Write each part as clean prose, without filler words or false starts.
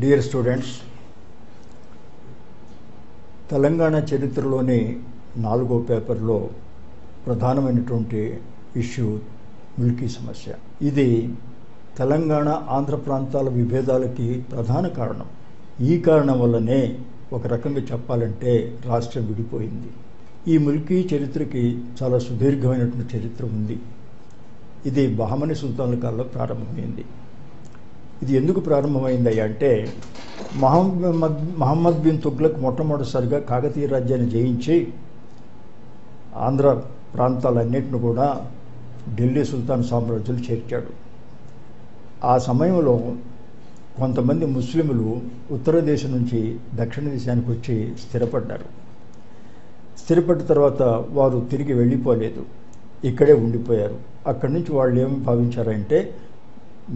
Dear students, Telangana చరిత్రలోని 4వ పేపర్లో ప్రధానమైనటువంటి ఇష్యూ ముల్కీ సమస్య. ఇది తెలంగాణ ఆంధ్ర ప్రాంతాల విభేదాలకి ప్రధాన కారణం. ఈ కారణం వల్లనే ఒక రకంగా చెప్పాలంటే రాష్ట్రం విడిపోయింది. ఈ ముల్కీ చరిత్రకి చాలా సుదీర్ఘమైనటువంటి చరిత్ర ఉంది. ఇది బహమనీ సుల్తాన్ల కాలంలో ప్రారంభమైంది. ఇది ఎందుకు ప్రారంభమైంది అంటే మహమ్మద్ బిన్ తుగ్లక్ మొట్టమొదటిసారిగా కాకతీయ రాజ్యాన్ని జయించి ఆంధ్ర ప్రాంతాలన్నింటిని కూడా ఢిల్లీ సుల్తాన్ సామ్రాజ్యాలు చేర్చాడు. ఆ సమయంలో కొంతమంది ముస్లింలు ఉత్తర దేశం నుంచి దక్షిణ దేశానికి వచ్చి స్థిరపడ్డారు. స్థిరపడ్డ తర్వాత వారు తిరిగి వెళ్ళిపోలేదు, ఇక్కడే ఉండిపోయారు. అక్కడి నుంచి వాళ్ళు ఏమి భావించారంటే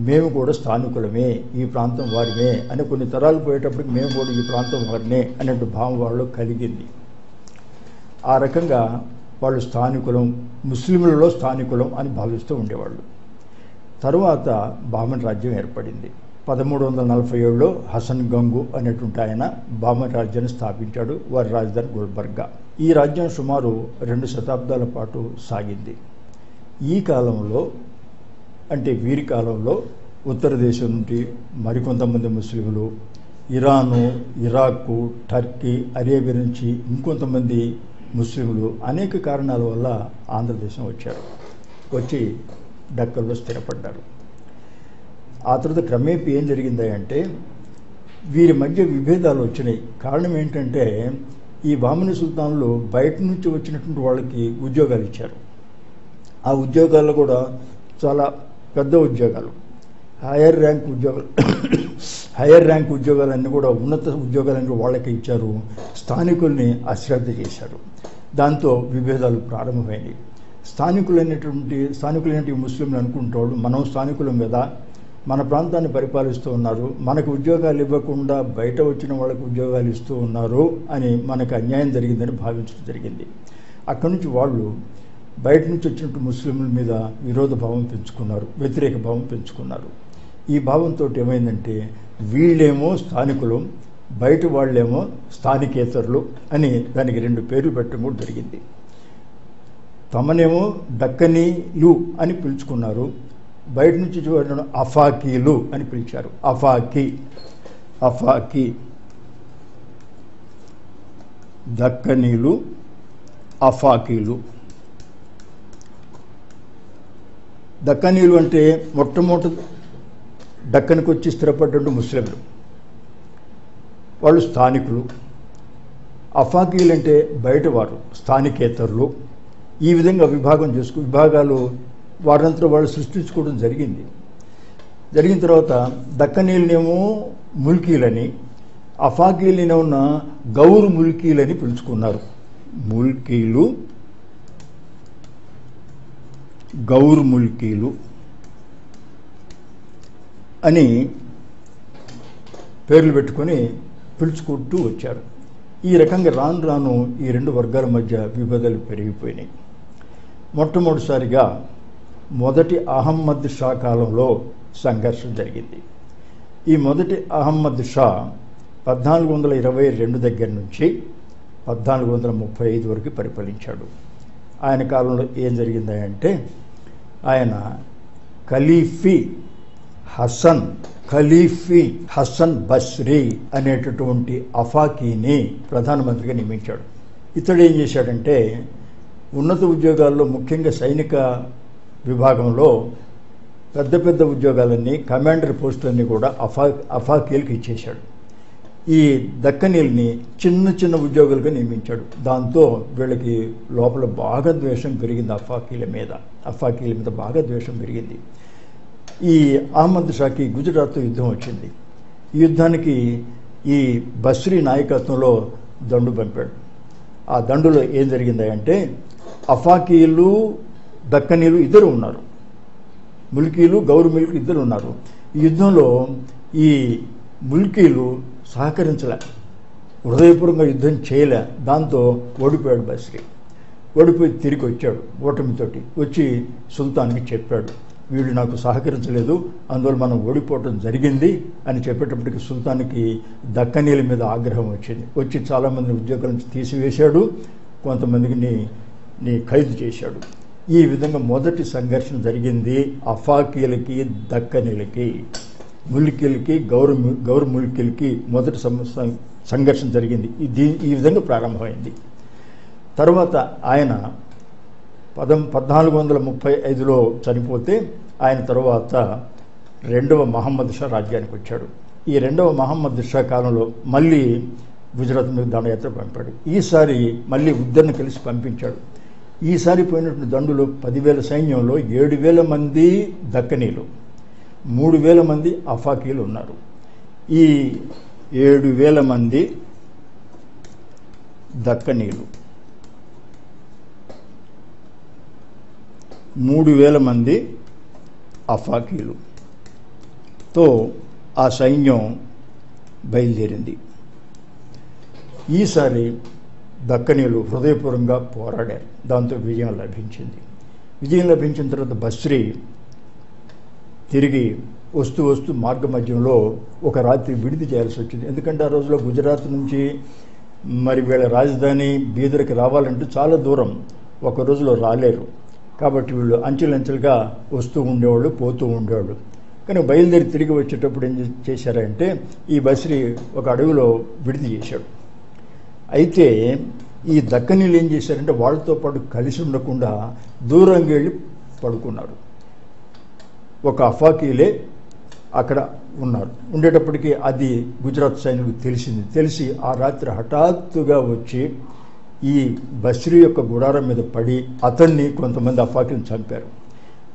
మేము కూడా స్థానికులమే, ఈ ప్రాంతం వారిమే అని, కొన్ని తరాలు పోయేటప్పటికి మేము కూడా ఈ ప్రాంతం వారినే అనేటు భావం వాళ్ళు కలిగింది. ఆ రకంగా వాళ్ళు స్థానికులం, ముస్లింలలో స్థానికులం అని భావిస్తూ ఉండేవాళ్ళు. తరువాత బహమన్ రాజ్యం ఏర్పడింది. 1347లో హసన్ గంగు అనేటువంటి ఆయన బహమన్ రాజ్యాన్ని స్థాపించాడు. వారి రాజధాని గుల్బర్గా. ఈ రాజ్యం సుమారు 2 శతాబ్దాల పాటు సాగింది. ఈ కాలంలో అంటే వీరి కాలంలో ఉత్తర దేశం నుండి మరికొంతమంది ముస్లింలు, ఇరాను, ఇరాకు, టర్కీ, అరేబియా నుంచి ఇంకొంతమంది ముస్లింలు అనేక కారణాల వల్ల ఆంధ్రదేశం వచ్చారు. వచ్చి డక్కల్లో స్థిరపడ్డారు. ఆ తర్వాత క్రమేపీ ఏం జరిగిందంటే వీరి మధ్య విభేదాలు వచ్చినాయి. కారణం ఏంటంటే ఈ బహమనీ సుల్తాన్లు బయట నుంచి వచ్చినటువంటి వాళ్ళకి ఉద్యోగాలు ఇచ్చారు. ఆ ఉద్యోగాల్లో కూడా చాలా పెద్ద ఉద్యోగాలు, హైయర్ ర్యాంక్ ఉద్యోగాలన్నీ కూడా, ఉన్నత ఉద్యోగాలన్నీ వాళ్ళకి ఇచ్చారు. స్థానికుల్ని అశ్రద్ధ చేశారు. దాంతో విభేదాలు ప్రారంభమైనవి. స్థానికులైనటువంటి ముస్లింలు అనుకుంటాడు, మనం స్థానికులం కదా, మన ప్రాంతాన్ని పరిపాలిస్తూ ఉన్నారు, మనకు ఉద్యోగాలు ఇవ్వకుండా బయట వచ్చిన వాళ్ళకు ఉద్యోగాలు ఇస్తూ ఉన్నారు అని, మనకు అన్యాయం జరిగిందని భావించడం జరిగింది. అక్కడి నుంచి వాళ్ళు బయట నుంచి వచ్చినట్టు ముస్లింల మీద విరోధ భావం పెంచుకున్నారు, వ్యతిరేక భావం పెంచుకున్నారు. ఈ భావంతో ఏమైందంటే వీళ్ళేమో స్థానికులు, బయట వాళ్ళేమో స్థానికేతరులు అని దానికి 2 పేర్లు పెట్టడం కూడా జరిగింది. తమనేమో దక్కనీలు అని పిలుచుకున్నారు, బయట నుంచి చూడడం అఫాకీలు అని పిలిచారు. అఫాకీ దక్కనీలు, అఫాకీలు. దక్కనీలు అంటే మొట్టమొదటి దక్కనికి వచ్చి స్థిరపడ్డ ముస్లింలు, వాళ్ళు స్థానికులు. అఫాకీలు అంటే బయటవారు, స్థానికేతరులు. ఈ విధంగా విభాగాలు వారంతా వాళ్ళు సృష్టించుకోవడం జరిగింది. జరిగిన తర్వాత దక్కనీలనేమో ముల్కీలని, అఫాకీలనేమో గౌర్ ముల్కీలని పిలుచుకున్నారు. ముల్కీలు, గౌర్ ముల్కీలు అని పేర్లు పెట్టుకొని పిలుచుకుంటూ వచ్చారు. ఈ రకంగా రాను రాను ఈ 2 వర్గాల మధ్య విభేదాలు పెరిగిపోయినాయి. మొట్టమొదటిసారిగా మొదటి అహమ్మద్ షా కాలంలో సంఘర్షణ జరిగింది. ఈ మొదటి అహమ్మద్ షా 1422 దగ్గర నుంచి 1435 వరకు పరిపాలించాడు. ఆయన కాలంలో ఏం జరిగిందంటే ఆయన ఖలీఫీ హసన్ బస్రీ అనేటటువంటి అఫాకీని ప్రధానమంత్రిగా నియమించాడు. ఇతడు ఏం చేశాడంటే ఉన్నత ఉద్యోగాల్లో, ముఖ్యంగా సైనిక విభాగంలో పెద్ద పెద్ద ఉద్యోగాలన్నీ, కమాండర్ పోస్టులన్నీ కూడా అఫాకీలకు ఇచ్చేశాడు. ఈ దక్కనీల్ని చిన్న చిన్న ఉద్యోగులుగా నియమించాడు. దాంతో వీళ్ళకి లోపల బాగా ద్వేషం పెరిగింది. అఫాకీల మీద బాగా ద్వేషం పెరిగింది. ఈ అహ్మద్ షాకి గుజరాత్తో యుద్ధం వచ్చింది. ఈ యుద్ధానికి ఈ బస్రీ నాయకత్వంలో దండు పంపాడు. ఆ దండులో ఏం జరిగిందంటే అఫాకీలు, దక్కనీలు ఇద్దరు ఉన్నారు, ముల్కీలు, గౌర్ ముల్కీ ఇద్దరు ఉన్నారు. ఈ యుద్ధంలో ఈ ముల్కీలు సహకరించలే, హృదయపూర్వకంగా యుద్ధం చేయలే. దాంతో ఓడిపోయాడు బస్రీ. ఓడిపోయి తిరిగి వచ్చాడు ఓటమితోటి. వచ్చి సుల్తాన్కి చెప్పాడు, వీళ్ళు నాకు సహకరించలేదు, అందువల్ల మనం ఓడిపోవటం జరిగింది అని చెప్పేటప్పటికి సుల్తాన్కి దక్కనీల మీద ఆగ్రహం వచ్చి చాలామంది ఉద్యోగాల నుంచి తీసివేశాడు, కొంతమందిని ఖైదు చేశాడు. ఈ విధంగా మొదటి సంఘర్షణ జరిగింది అఫాకీలకి దక్కనీలకి, ముల్కీలకి గౌర్ ముల్కీలకి మొదటి సంఘర్షణ జరిగింది. ఈ విధంగా ప్రారంభమైంది. తర్వాత ఆయన 1435లో చనిపోతే ఆయన తర్వాత రెండవ మహమ్మద్ షా రాజ్యానికి వచ్చాడు. ఈ రెండవ మహమ్మద్ షా కాలంలో మళ్ళీ గుజరాత్ మీద దండయాత్ర పంపాడు. ఈసారి మళ్ళీ ఉద్దర్ని కలిసి పంపించాడు. ఈసారి పోయినటువంటి దండులో 10,000 సైన్యంలో 7,000 మంది దక్కనీలు, 3,000 మంది అఫాకీలు ఉన్నారు. ఈ 7,000 మంది దక్కనీలు, 3,000 మంది అఫాకీలుతో ఆ సైన్యం బయలుదేరింది. ఈసారి దక్కనీలు హృదయపూర్వకంగా పోరాడారు. దాంతో విజయం లభించింది. విజయం లభించిన తర్వాత బస్రీ తిరిగి వస్తూ మార్గ మధ్యంలో ఒక రాత్రి విడిది చేయాల్సి వచ్చింది. ఎందుకంటే ఆ రోజులో గుజరాత్ నుంచి మరి వీళ్ళ రాజధాని బీదర్కి రావాలంటే చాలా దూరం, ఒక రోజులో రాలేరు. కాబట్టి వీళ్ళు అంచెలంచెలుగా వస్తూ ఉండేవాళ్ళు, పోతూ ఉండేవాళ్ళు. కానీ బయలుదేరి తిరిగి వచ్చేటప్పుడు ఏం చేశారంటే ఈ బస్రీ ఒక అడవిలో విడిది చేశాడు. అయితే ఈ దక్కనీలు ఏం చేశారంటే వాళ్ళతో పాటు కలిసి ఉండకుండా దూరంగా వెళ్ళి పడుకున్నారు. ఒక అఫాకీలే అక్కడ ఉన్నారు. ఉండేటప్పటికీ అది గుజరాత్ సైనికులకు తెలిసి ఆ రాత్రి హఠాత్తుగా వచ్చి ఈ బస్రీ యొక్క గుడారం మీద పడి అతన్ని కొంతమంది అఫాకీలను చంపారు.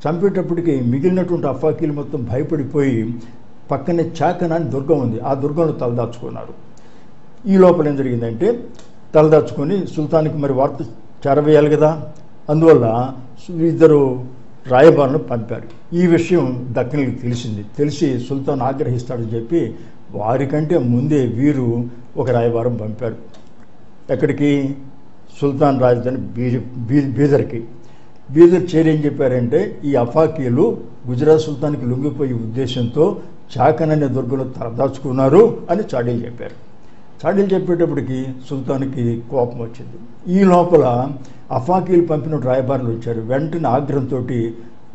చంపేటప్పటికి మిగిలినటువంటి అఫాకీలు మొత్తం భయపడిపోయి పక్కనే చాకన్ అని దుర్గం ఉంది, ఆ దుర్గంలో తలదాచుకున్నారు. ఈ లోపల ఏం జరిగిందంటే తలదాచుకొని సుల్తాన్కి మరి వార్త చేరవేయాలి కదా, అందువల్ల ఇద్దరు రాయబారులను పంపారు. ఈ విషయం దక్కనీలకు తెలిసి సుల్తాన్ ఆగ్రహిస్తాడని చెప్పి వారికంటే ముందే వీరు ఒక రాయబారం పంపారు. ఎక్కడికి? సుల్తాన్ రాజధాని బీదర్కి. బీదర్ చేరి ఏం చెప్పారంటే ఈ అఫాకీలు గుజరాత్ సుల్తాన్కి లొంగిపోయే ఉద్దేశంతో చాకన్ అనే దుర్గంలో తలదాచుకున్నారు అని చాడీలు చెప్పారు. చాడీలు చెప్పేటప్పటికి సుల్తాన్కి కోపం వచ్చింది. ఈ లోపల అఫాకీలు పంపిన రాయబారులు వచ్చారు. వెంటనే ఆగ్రహంతో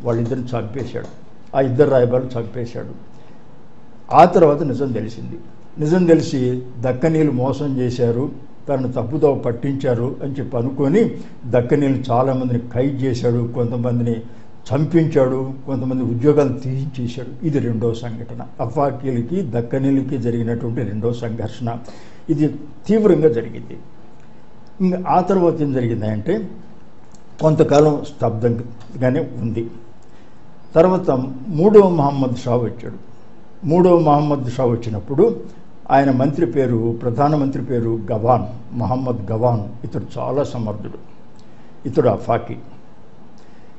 వాళ్ళిద్దరిని చంపేశాడు. ఆ ఇద్దరు రాయబారులు చంపేశాడు. ఆ తర్వాత నిజం తెలిసి దక్కనీలు మోసం చేశారు, తనను తప్పుదోవ పట్టించారు అని చెప్పి అనుకొని దక్కనీలు చాలామందిని ఖైదు చేశాడు, కొంతమందిని చంపించాడు, కొంతమంది ఉద్యోగాలు తీయించేశాడు. ఇది రెండో సంఘటన. అఫాకీలకి దక్కనీలకి జరిగినటువంటి రెండో సంఘర్షణ. ఇది తీవ్రంగా జరిగింది. ఇంకా ఆ తర్వాత ఏం జరిగిందంటే కొంతకాలం స్తబ్దంగానే ఉంది. తర్వాత మూడవ మహమ్మద్ షా వచ్చాడు. మూడవ మహమ్మద్ షా వచ్చినప్పుడు ఆయన ప్రధానమంత్రి పేరు గవాన్, మహమ్మద్ గవాన్. ఇతడు చాలా సమర్థుడు. ఇతడు అఫాకీ.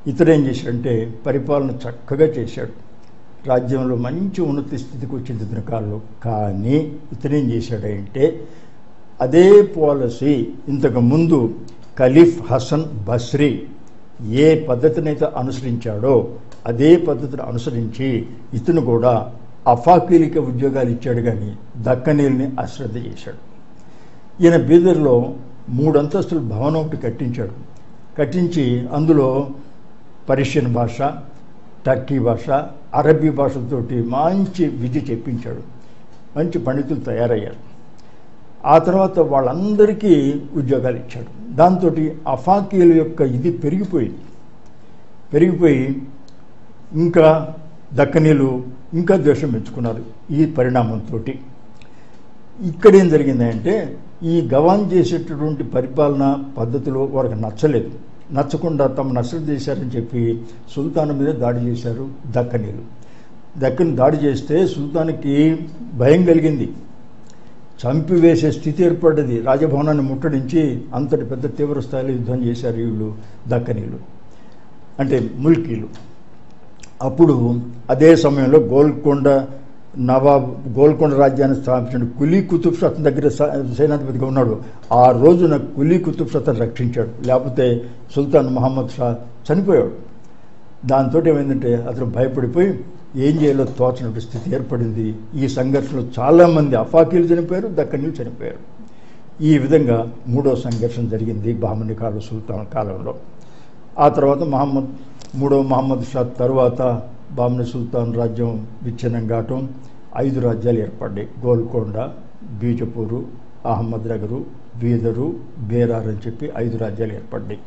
ఇతడు ఏం చేశాడంటే పరిపాలన చక్కగా చేశాడు. రాజ్యంలో మంచి ఉన్నత స్థితికి వచ్చింది ఇతని కాలంలో. కానీ ఇతనేం చేశాడంటే అదే పాలసీ ఇంతకు ముందు ఖలీఫ్ హసన్ బస్రీ ఏ పద్ధతినైతే అనుసరించాడో అదే పద్ధతిని అనుసరించి ఇతను కూడా అఫాకీలకి ఉద్యోగాలు ఇచ్చాడు, కానీ దక్కనీల్ని అశ్రద్ధ చేశాడు. ఈయన బీదర్లో 3 అంతస్తుల భవనం ఒకటి కట్టించి అందులో పర్షియన్ భాష, టర్కీ భాష, అరబీ భాషలతోటి మంచి విద్య చెప్పించాడు. మంచి పండితులు తయారయ్యారు. ఆ తర్వాత వాళ్ళందరికీ ఉద్యోగాలు ఇచ్చాడు. దాంతో అఫాకీల యొక్క ఇది పెరిగిపోయి ఇంకా దక్కనీలు ఇంకా ద్వేషం పెంచుకున్నారు. ఈ పరిణామంతో ఇక్కడేం జరిగిందంటే ఈ గవాన్ చేసేటటువంటి పరిపాలన పద్ధతిలో వారికి నచ్చకుండా తమ అశ్రద్ధ చేశారని చెప్పి సుల్తాన్ మీద దాడి చేశారు దక్కనీలు. దాడి చేస్తే సుల్తాన్కి భయం కలిగింది. చంపివేసే స్థితి ఏర్పడ్డది. రాజభవనాన్ని ముట్టడించి అంతటి పెద్ద తీవ్ర స్థాయిలో యుద్ధం చేశారు వీళ్ళు దక్కనీలు, అంటే ముల్కీలు. అప్పుడు అదే సమయంలో గోల్కొండ రాజ్యాన్ని స్థాపించిన కులీ కుతుబ్ షా అతని దగ్గర సేనాధిపతిగా ఉన్నాడు. ఆ రోజున కులీ కుతుబ్ షా అతను రక్షించాడు, లేకపోతే సుల్తాన్ మహమ్మద్ షా చనిపోయాడు. దాంతో ఏమైందంటే అతను భయపడిపోయి ఏం చేయాలో తోచనటువంటి స్థితి ఏర్పడింది. ఈ సంఘర్షణలో చాలామంది అఫాకీలు చనిపోయారు, దక్కనీలు చనిపోయారు. ఈ విధంగా మూడో సంఘర్షణ జరిగింది బహమనీ కాలం సుల్తాన్ కాలంలో. ఆ తర్వాత మూడో మహమ్మద్ షా తర్వాత బహమనీ సుల్తాన్ రాజ్యం విచ్ఛిన్నం కావటం, 5 రాజ్యాలు ఏర్పడ్డాయి. గోల్కొండ, బీజపూరు, అహ్మద్ నగరు, బీదరు, బేరార్ అని చెప్పి 5 రాజ్యాలు ఏర్పడ్డాయి.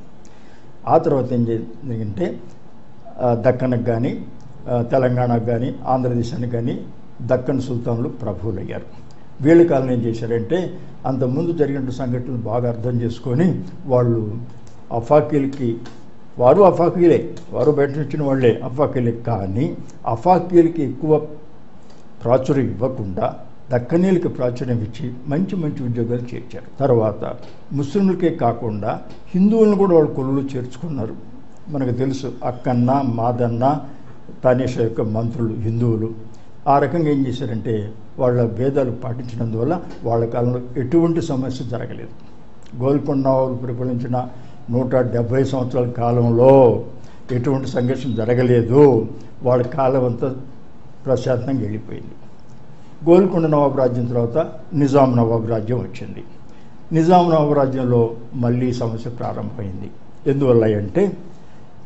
ఆ తర్వాత ఏం జరిగిందంటే దక్కన్కి కానీ తెలంగాణకు కానీ ఆంధ్రదేశానికి కానీ దక్కన్ సుల్తాన్లు ప్రభువులు అయ్యారు. వీళ్ళ కాలం ఏం చేశారంటే అంతకుముందు జరిగిన సంఘటనలు బాగా అర్థం చేసుకొని వాళ్ళు అఫాకీలకి, వారు అఫాకీలే, వారు బయట వచ్చిన వాళ్ళే అఫాకీలే, కానీ అఫాకీలకి ఎక్కువ ప్రాచుర్యం ఇవ్వకుండా దక్కనీలకి ప్రాచుర్యం ఇచ్చి మంచి మంచి ఉద్యోగాలు చేర్చారు. తర్వాత ముస్లింలకే కాకుండా హిందువులను కూడా వాళ్ళు కొలువులు చేర్చుకున్నారు. మనకు తెలుసు అక్కన్న, మాదన్న, తానేషా యొక్క మంత్రులు హిందువులు. ఆ రకంగా ఏం చేశారంటే వాళ్ళ భేదాలు పాటించినందువల్ల వాళ్ళ కాలంలో ఎటువంటి సమస్య జరగలేదు. గోల్కొండ వాళ్ళు పరిపాలించిన 170 సంవత్సరాల కాలంలో ఎటువంటి సంఘర్షణ జరగలేదు. వాళ్ళ కాలం అంతా ప్రశాంతంగా వెళ్ళిపోయింది. గోల్కొండ నవాబు రాజ్యం తర్వాత నిజాం నవాబు రాజ్యం వచ్చింది. నిజాం నవాబు రాజ్యంలో మళ్ళీ సమస్య ప్రారంభమైంది. ఎందువల్ల అంటే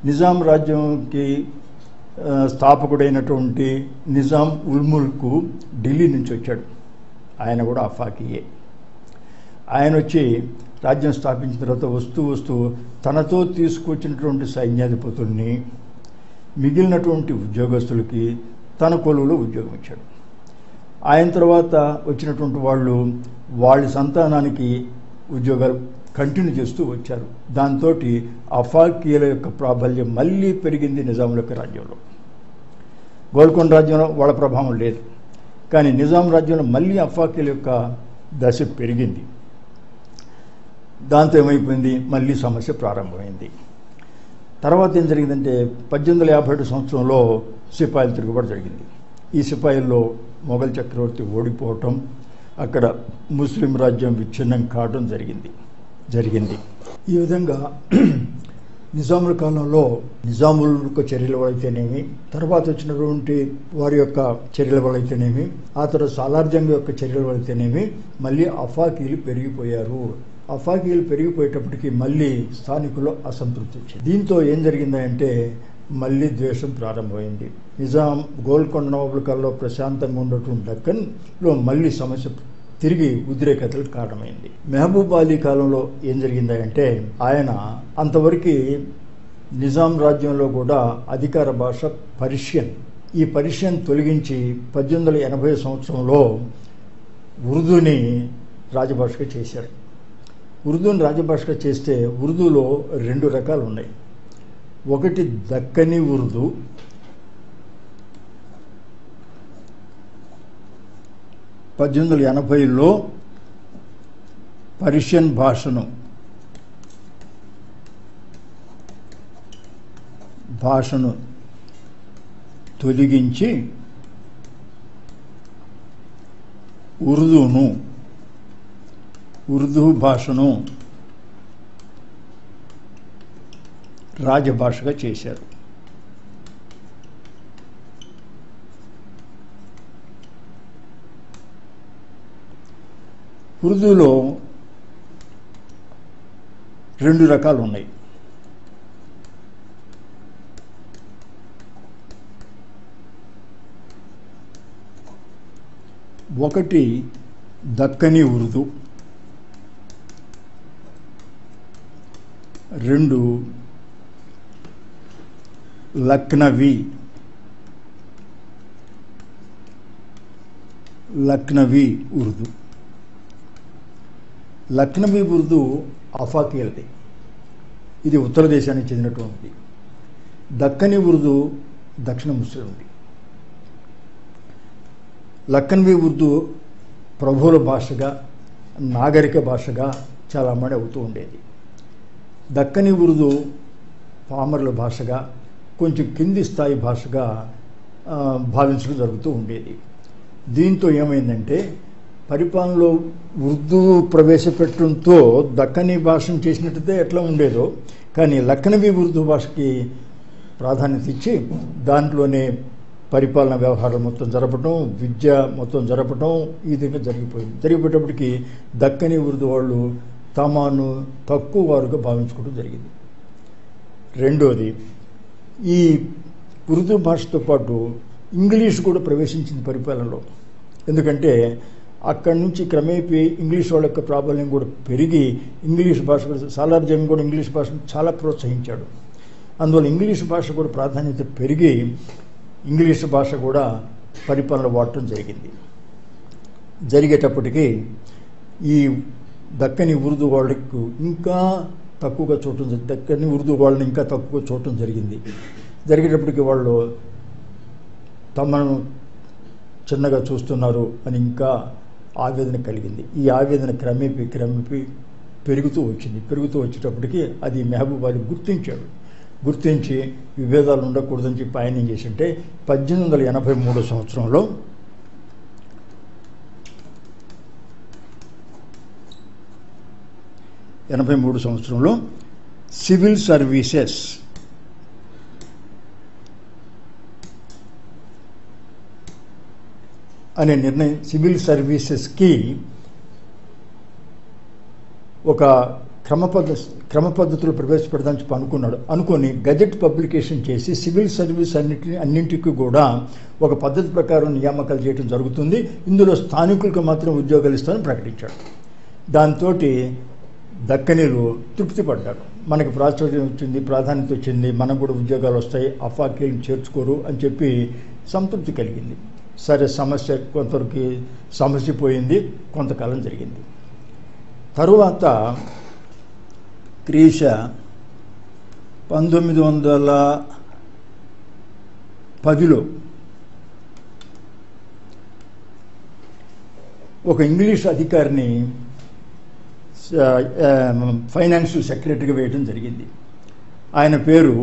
నిజాం రాజ్యంకి స్థాపకుడైనటువంటి నిజాం ఉల్ ముల్క్ ఢిల్లీ నుంచి వచ్చాడు. ఆయన కూడా అఫాకీయే. ఆయన వచ్చి రాజ్యం స్థాపించిన తర్వాత వస్తూ తనతో తీసుకొచ్చినటువంటి సైన్యాధిపతుల్ని, మిగిలినటువంటి ఉద్యోగస్తులకి తన కొలువులో ఉద్యోగం ఇచ్చాడు. ఆయన తర్వాత వచ్చినటువంటి వాళ్ళు వాళ్ళ సంతానానికి ఉద్యోగాలు కంటిన్యూ చేస్తూ వచ్చారు. దాంతో అఫాకీల యొక్క ప్రాబల్యం మళ్ళీ పెరిగింది నిజాముల యొక్క రాజ్యంలో. గోల్కొండ రాజ్యంలో వాళ్ళ ప్రభావం లేదు, కానీ నిజాం రాజ్యంలో మళ్ళీ అఫాకీల యొక్క దశ పెరిగింది. దాంతో ఏమైపోయింది, మళ్ళీ సమస్య ప్రారంభమైంది. తర్వాత ఏం జరిగిందంటే 1857 సంవత్సరంలో సిపాయిల తిరుగుబాటు జరిగింది. ఈ సిపాయిల్లో మొఘల్ చక్రవర్తి ఓడిపోవటం, అక్కడ ముస్లిం రాజ్యం విచ్ఛిన్నం కావడం జరిగింది. ఈ విధంగా నిజాముల కాలంలో నిజాముల యొక్క చర్యల వల్లైతేనేమి, తర్వాత వచ్చినటువంటి వారి యొక్క చర్యల వల్లైతేనేమి, ఆ తర్వాత సాలార్జంగ్ యొక్క చర్యల వల్లైతేనేమి మళ్ళీ అఫాకీలు పెరిగిపోయారు. అఫాకీలు పెరిగిపోయేటప్పటికి మళ్ళీ స్థానికుల్లో అసంతృప్తి వచ్చింది. దీంతో ఏం జరిగిందంటే మళ్ళీ ద్వేషం ప్రారంభమైంది. నిజాం గోల్కొండ నవాబుల కాలంలో ప్రశాంతంగా ఉన్నటువంటి దక్కన్లో మళ్ళీ సమస్య తిరిగి ఉద్రేకతలకు కారణమైంది. మెహబూబ్ అలీ కాలంలో ఏం జరిగిందంటే ఆయన అంతవరకు నిజాం రాజ్యంలో కూడా అధికార భాష పర్షియన్. ఈ పర్షియన్ తొలగించి 1880 సంవత్సరంలో ఉర్దూని రాజభాషగా చేశారు. ఉర్దూని రాజభాషగా చేస్తే ఉర్దూలో 2 రకాలు ఉన్నాయి. ఒకటి దక్కనీ ఉర్దూ, 1880లో పర్షియన్ భాషను తొలగించి ఉర్దూ భాషను రాజభాషగా చేశారు. ఉర్దూలో 2 రకాలు ఉన్నాయి. ఒకటి దక్కనీ ఉర్దూ, 2 లక్నవీ ఉర్దూ. లక్నవీ ఉర్దూ అఫాకీలది, ఇది ఉత్తర దేశానికి చెందినటువంటిది. దక్కనీ ఉర్దూ దక్షిణ ముస్లింది. లక్నవీ ఉర్దూ ప్రభువుల భాషగా, నాగరిక భాషగా చలామణి అవుతూ ఉండేది. దక్కనీ ఉర్దూ పామరుల భాషగా, కొంచెం కింది స్థాయి భాషగా భావించడం జరుగుతూ ఉండేది. దీంతో ఏమైందంటే పరిపాలనలో ఉర్దూ ప్రవేశపెట్టడంతో దక్కనీ భాషను చేసినట్టయితే ఎట్లా ఉండేదో, కానీ లక్నవీ ఉర్దూ భాషకి ప్రాధాన్యత ఇచ్చి దాంట్లోనే పరిపాలన వ్యవహారాలు మొత్తం జరపడం, విద్య మొత్తం జరపడం ఈ విధంగా జరిగిపోయింది. జరిగిపోయేటప్పటికి దక్కని ఉర్దూ వాళ్ళు తమను తక్కువ వారుగా భావించుకోవడం జరిగింది. రెండోది, ఈ ఉర్దూ భాషతో పాటు ఇంగ్లీష్ కూడా ప్రవేశించింది పరిపాలనలో. ఎందుకంటే అక్కడి నుంచి క్రమేపీ ఇంగ్లీష్ వాళ్ళ యొక్క ప్రాబల్యం కూడా పెరిగి ఇంగ్లీష్ భాష సాలార్ జంగ్ కూడా ఇంగ్లీష్ భాషను చాలా ప్రోత్సహించాడు. అందువల్ల ఇంగ్లీష్ భాష కూడా ప్రాధాన్యత పెరిగి ఇంగ్లీష్ భాష కూడా పరిపాలన వాడటం జరిగింది. జరిగేటప్పటికీ ఈ దక్కని ఉర్దూ వాళ్ళకు ఇంకా తక్కువగా చూడటం జరిగింది. దక్కని ఉర్దూ వాళ్ళని ఇంకా తక్కువగా చూడటం జరిగింది. జరిగేటప్పటికి వాళ్ళు తమను చిన్నగా చూస్తున్నారు అని ఇంకా ఆవేదన కలిగింది. ఈ ఆవేదన క్రమేపీ పెరుగుతూ వచ్చేటప్పటికి అది మెహబూబ్ అలీ గుర్తించి విభేదాలు ఉండకూడదని చెప్పి ఆయన ఏం చేసింటే 1883 సంవత్సరంలో సివిల్ సర్వీసెస్ అనే నిర్ణయం, సివిల్ సర్వీసెస్కి ఒక క్రమ పద్ధతులు ప్రవేశపెడదామని చెప్పి అనుకొని గజెట్ పబ్లికేషన్ చేసి సివిల్ సర్వీస్ అన్నింటికి కూడా ఒక పద్ధతి ప్రకారం నియామకాలు చేయడం జరుగుతుంది, ఇందులో స్థానికులకు మాత్రం ఉద్యోగాలు ఇస్తామని ప్రకటించాడు. దాంతో దక్కనీలు తృప్తి పడ్డారు. మనకి ప్రాచుర్యం వచ్చింది, ప్రాధాన్యత వచ్చింది, మనకు కూడా ఉద్యోగాలు వస్తాయి, అఫాకీలను చేర్చుకోరు అని చెప్పి సంతృప్తి కలిగింది. సరే, కొంతవరకు సమస్య పోయింది, కొంతకాలం జరిగింది. తరువాత క్రీశ 1910లో ఒక ఇంగ్లీష్ అధికారిని ఫైనాన్షియల్ సెక్రటరీగా వేయడం జరిగింది. ఆయన పేరు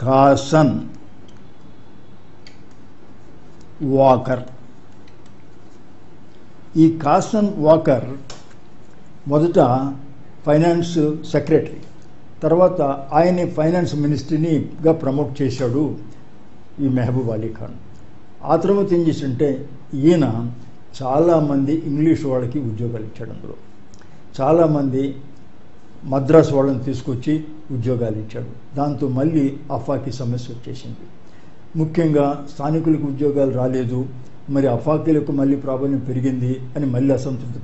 కాసన్ వాకర్. ఈ కాసన్ వాకర్ మొదట ఫైనాన్స్ సెక్రటరీ, తర్వాత ఆయనే ఫైనాన్స్ మినిస్ట్రీనిగా ప్రమోట్ చేశాడు ఈ మెహబూబ్ అలీ ఖాన్. ఆ తర్వాత ఏం చేసింటే ఈయన చాలామంది ఇంగ్లీష్ వాళ్ళకి ఉద్యోగాలు ఇచ్చాడు. అందులో చాలామంది మద్రాసు వాళ్ళని తీసుకొచ్చి ఉద్యోగాలు ఇచ్చాడు. దాంతో మళ్ళీ అఫాకీ సమస్య వచ్చేసింది. ముఖ్యంగా స్థానికులకు ఉద్యోగాలు రాలేదు, మరి అఫాకీలకు మళ్ళీ ప్రాబల్యం పెరిగింది అని మళ్ళీ అసంతృప్తి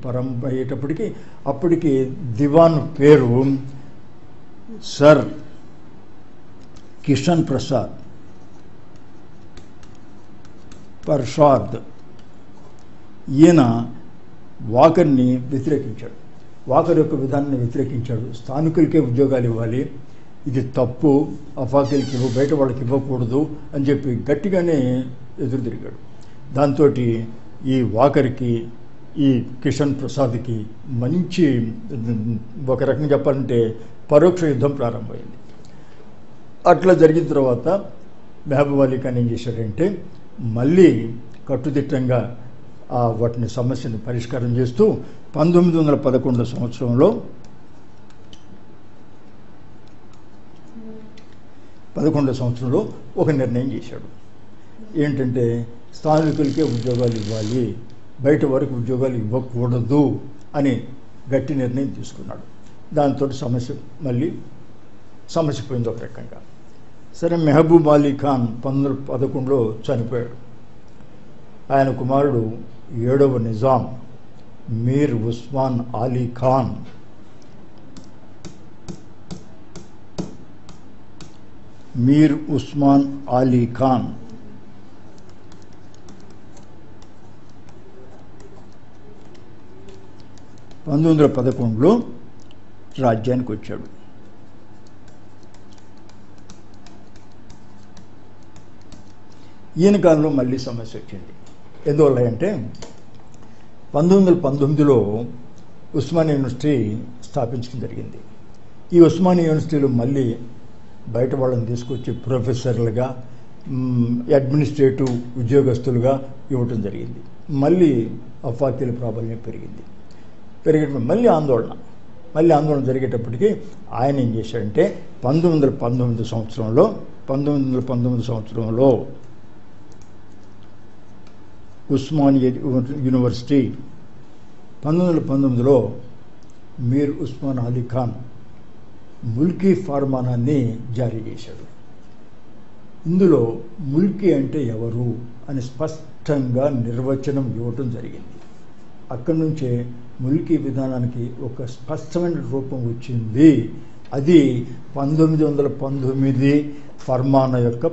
అయ్యేటప్పటికీ అప్పటికి దివాన్ పేరు సర్ కిషన్ ప్రసాద్ పర్షాద్. ఈయన వాకర్ని వ్యతిరేకించాడు, వాకర్ యొక్క విధానాన్ని వ్యతిరేకించాడు. స్థానికులకే ఉద్యోగాలు ఇవ్వాలి, ఇది తప్పు, అఫాకీలకి బయట వాళ్ళకి ఇవ్వకూడదు అని చెప్పి గట్టిగానే ఎదురు తిరిగాడు. దాంతో ఈ వాకర్కి ఈ కిషన్ ప్రసాద్కి మంచి, ఒక రకంగా చెప్పాలంటే పరోక్ష యుద్ధం ప్రారంభమైంది. అట్లా జరిగిన తర్వాత మెహబూబ్ అలీ ఖాన్ ఏం చేశాడంటే మళ్ళీ కట్టుదిట్టంగా వాటిని సమస్యను పరిష్కారం చేస్తూ 1911 సంవత్సరంలో 11వ సంవత్సరంలో ఒక నిర్ణయం చేశాడు. ఏంటంటే స్థానికులకే ఉద్యోగాలు ఇవ్వాలి, బయట వరకు ఉద్యోగాలు ఇవ్వకూడదు అని గట్టి నిర్ణయం తీసుకున్నాడు. దాంతో సమస్య పోయింది ఒక రకంగా. సరే, మెహబూబ్ అలీ ఖాన్ 1911లో చనిపోయాడు. ఆయన కుమారుడు 7వ నిజాం మీర్ ఉస్మాన్ అలీ ఖాన్ మీర్ ఉస్మాన్ అలీ ఖాన్ 1911లో రాజ్యానికి వచ్చాడు. ఈయన కాలంలో మళ్ళీ సమస్య వచ్చింది. ఎందువల్ల అంటే 1919లో ఉస్మానియా యూనివర్సిటీ స్థాపించడం జరిగింది. ఈ ఉస్మానియా యూనివర్సిటీలో మళ్ళీ బయట వాళ్ళని తీసుకొచ్చి ప్రొఫెసర్లుగా, అడ్మినిస్ట్రేటివ్ ఉద్యోగస్తులుగా ఇవ్వటం జరిగింది. మళ్ళీ అఫాకీల ప్రాబల్యం పెరిగింది. మళ్ళీ ఆందోళన. మళ్ళీ ఆందోళన జరిగేటప్పటికీ ఆయన ఏం చేశాడంటే 1919 సంవత్సరంలో ఉస్మానియా యూనివర్సిటీ 1919లో మీర్ ఉస్మాన్ అలీ ఖాన్ ముల్కీ ఫర్మానాన్ని జారీ చేశాడు. ఇందులో ముల్కీ అంటే ఎవరు అని స్పష్టంగా నిర్వచనం ఇవ్వటం జరిగింది. అక్కడి నుంచే ముల్కీ విధానానికి ఒక స్పష్టమైన రూపం వచ్చింది. అది 1919 ఫర్మానా యొక్క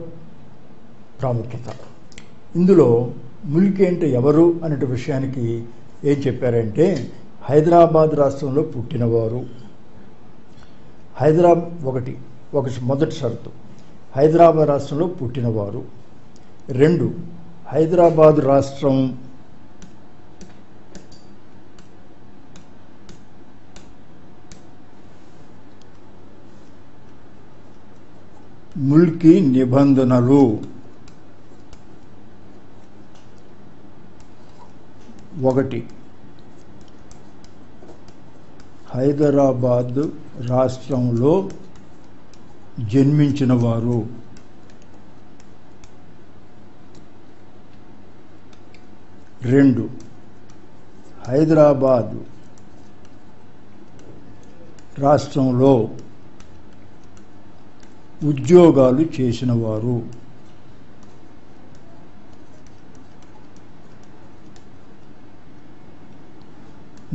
ప్రాముఖ్యత. ఇందులో ముల్కీ అంటే ఎవరు అనే విషయానికి ఏం చెప్పారంటే, హైదరాబాద్ రాష్ట్రంలో పుట్టినవారు, మొదటి షరతు హైదరాబాద్ రాష్ట్రంలో పుట్టినవారు. 2, హైదరాబాద్ రాష్ట్రం ముల్కీ నిబంధనలు 1, హైదరాబాద్ రాష్ట్రంలో జన్మించిన వారు. 2, హైదరాబాద్ రాష్ట్రంలో ఉద్యోగాలు చేసిన వారు.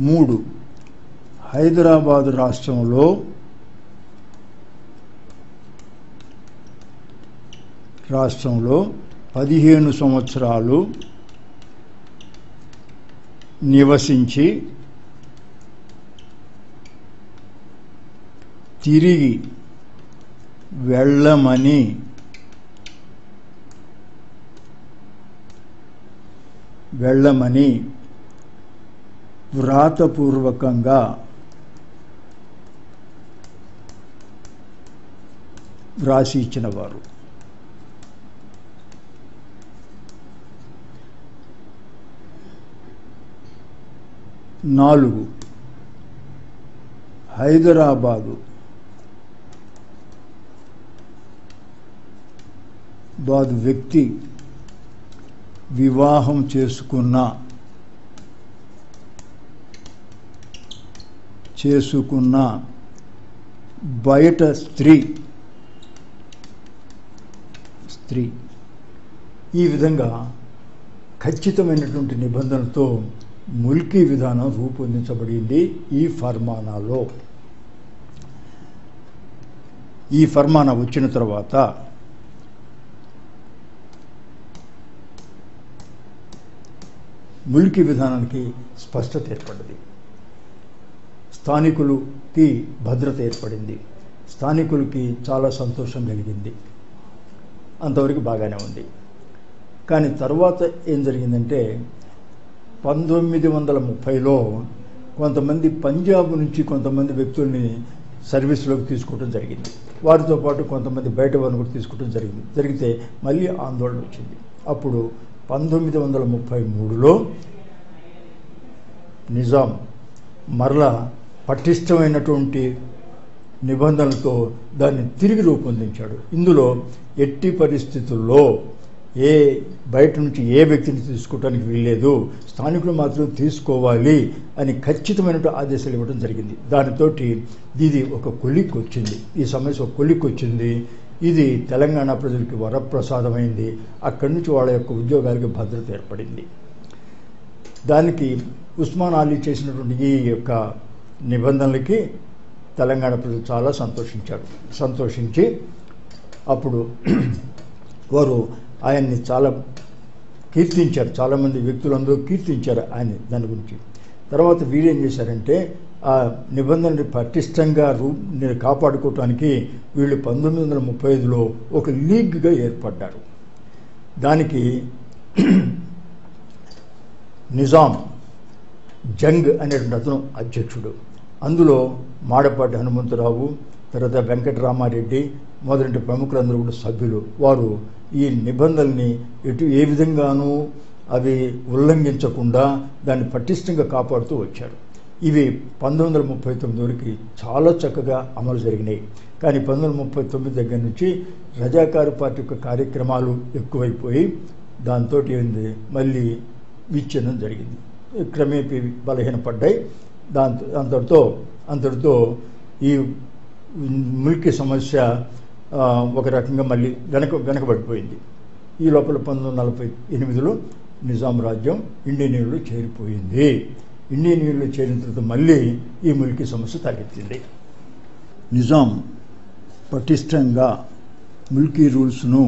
3, హైదరాబాద్ రాష్ట్రంలో రాష్ట్రంలో 15 సంవత్సరాలు నివసించి తిరిగి వెళ్ళమని వ్రాతపూర్వకంగా వ్రాసి ఇచ్చినవారు. 4, హైదరాబాదు వ్యక్తి వివాహం చేసుకున్న బయట స్త్రీ ఈ విధంగా ఖచ్చితమైనటువంటి నిబంధనలతో ముల్కీ విధానం రూపొందించబడింది. ఈ ఫర్మానాలో ఈ ఫర్మానా వచ్చిన తర్వాత ముల్కీ విధానానికి స్పష్టత ఏర్పడింది, స్థానికులకి భద్రత ఏర్పడింది, స్థానికులకి చాలా సంతోషం కలిగింది. అంతవరకు బాగానే ఉంది. కానీ తర్వాత ఏం జరిగిందంటే 1930లో కొంతమంది పంజాబ్ నుంచి కొంతమంది వ్యక్తుల్ని సర్వీస్లోకి తీసుకోవడం జరిగింది. వారితో పాటు కొంతమంది బయట వారిని కూడా తీసుకోవడం జరిగితే మళ్ళీ ఆందోళన వచ్చింది. అప్పుడు 1933లో నిజాం మరలా పటిష్టమైనటువంటి నిబంధనలతో దాన్ని తిరిగి రూపొందించాడు. ఇందులో ఎట్టి పరిస్థితుల్లో బయట నుంచి ఏ వ్యక్తిని తీసుకోవడానికి వీల్లేదు, స్థానికులు మాత్రం తీసుకోవాలి అని ఖచ్చితమైనటువంటి ఆదేశాలు ఇవ్వడం జరిగింది. దానితోటి ఇది ఒక కొలిక్కి వచ్చింది, ఈ సమస్య ఒక కొలిక్కి వచ్చింది. ఇది తెలంగాణ ప్రజలకి వరప్రసాదమైంది. అక్కడి నుంచి వాళ్ళ యొక్క ఉద్యోగాలకి భద్రత ఏర్పడింది. దానికి ఉస్మాన్ అలీ చేసినటువంటి ఈ యొక్క నిబంధనలకి తెలంగాణ ప్రజలు చాలా సంతోషించి అప్పుడు వారు ఆయన్ని చాలా కీర్తించారు. చాలామంది వ్యక్తులందరూ కీర్తించారు ఆయన దాని గురించి. తర్వాత వీరేం చేశారంటే ఆ నిబంధనని పటిష్టంగా కాపాడుకోవటానికి వీళ్ళు 1935లో ఒక లీగ్గా ఏర్పడ్డారు. దానికి నిజాం జంగ్ అనేటువంటి అతను అధ్యక్షుడు. అందులో మాడపాటి హనుమంతరావు, తర్వాత వెంకటరామారెడ్డి మొదటి ప్రముఖులందరూ కూడా సభ్యులు. వారు ఈ నిబంధనల్ని ఏ విధంగానూ అవి ఉల్లంఘించకుండా దాన్ని పటిష్టంగా కాపాడుతూ వచ్చారు. ఇవి 1939 వరకు చాలా చక్కగా అమలు జరిగినాయి. కానీ 1939 దగ్గర నుంచి రజాకారు పార్టీ యొక్క కార్యక్రమాలు ఎక్కువైపోయి దాంతో ఏంది మళ్ళీ విచ్ఛిన్నం జరిగింది. క్రమేపీ బలహీనపడ్డాయి. అంతటితో ఈ ముల్కీ సమస్య ఒక రకంగా మళ్ళీ వెనకబడిపోయింది. ఈ లోపల 1948లో నిజాం రాజ్యం ఇండియన్ యూనియన్లో చేరిపోయింది. ఇండియన్ యూనియన్లో చేరిన తర్వాత మళ్ళీ ఈ ముల్కీ సమస్య తలెత్తింది. నిజాం పటిష్టంగా ముల్కీ రూల్స్ను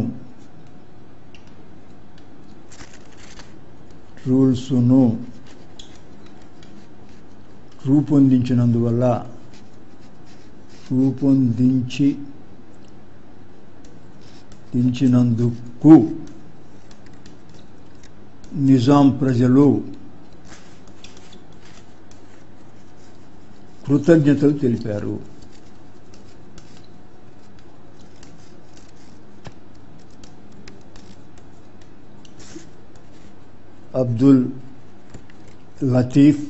రూపొందించినందుకు నిజాం ప్రజలు కృతజ్ఞతలు తెలిపారు. అబ్దుల్ లతీఫ్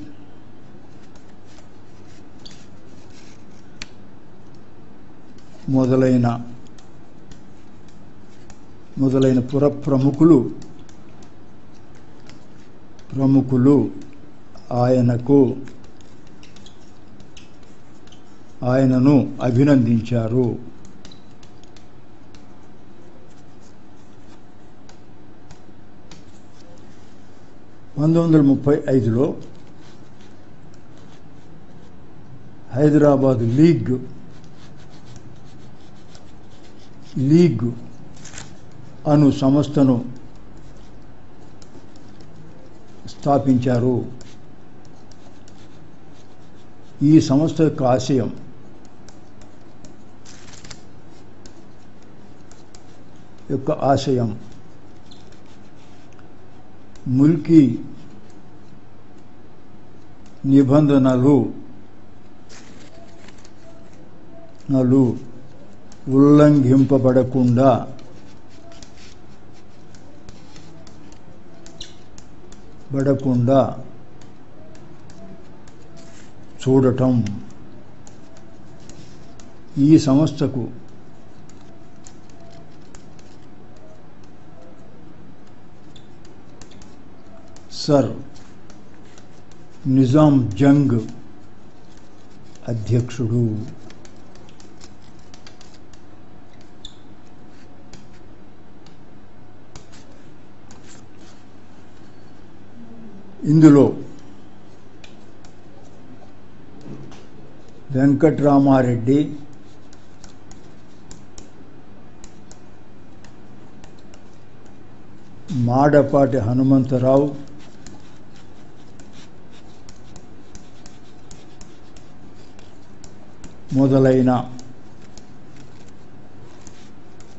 మొదలైన పుర ప్రముఖులు ఆయనను అభినందించారు. (1935) హైదరాబాద్ లీగ్ అను సంస్థను స్థాపించారు. ఈ సంస్థ యొక్క ఆశయం ముల్కీ నిబంధనలు ఉల్లంఘింపబడకుండా చూడటం. ఈ సంస్థకు సర్ నిజాం జంగ్ అధ్యక్షుడు. ఇందులో వెంకట్రామారెడ్డి, మాడపాటి హనుమంతరావు, మొదలైన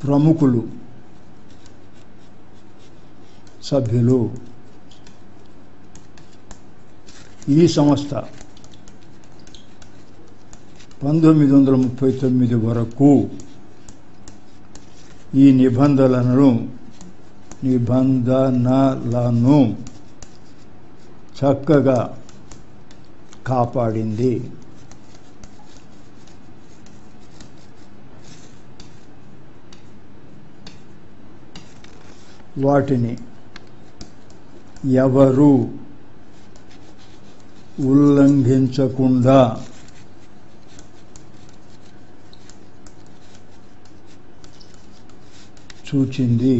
ప్రముఖులు సభ్యులు. ఈ సంస్థ 1939 వరకు ఈ నిబంధనలను చక్కగా కాపాడింది. వాటిని ఎవరు ఉల్లంఘించకుండా చూచింది.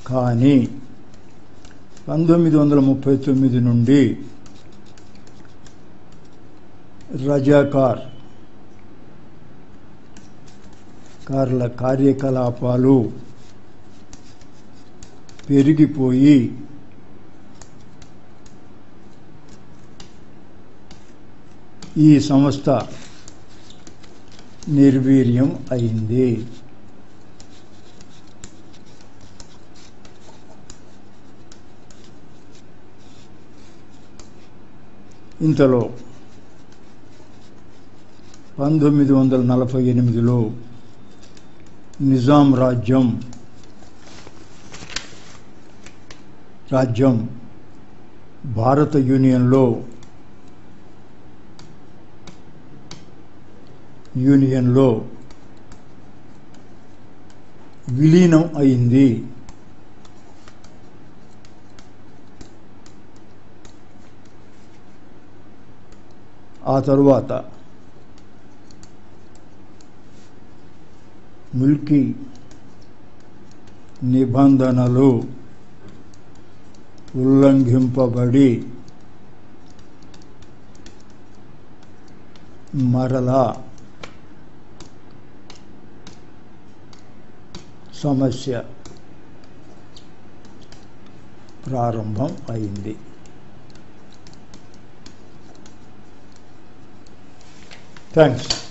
కానీ 1939 నుండి రజాకార్ల కార్యకలాపాలు పెరిగిపోయి ఈ సంస్థ నిర్వీర్యం అయింది. ఇంతలో 1948లో నిజాం రాజ్యం భారత యూనియన్లో విలీనం అయింది. ఆ తరువాత మిల్కీ నిబంధనలు ఉల్లంఘింపబడి మరలా సమస్య ప్రారంభం అయింది. థ్యాంక్స్.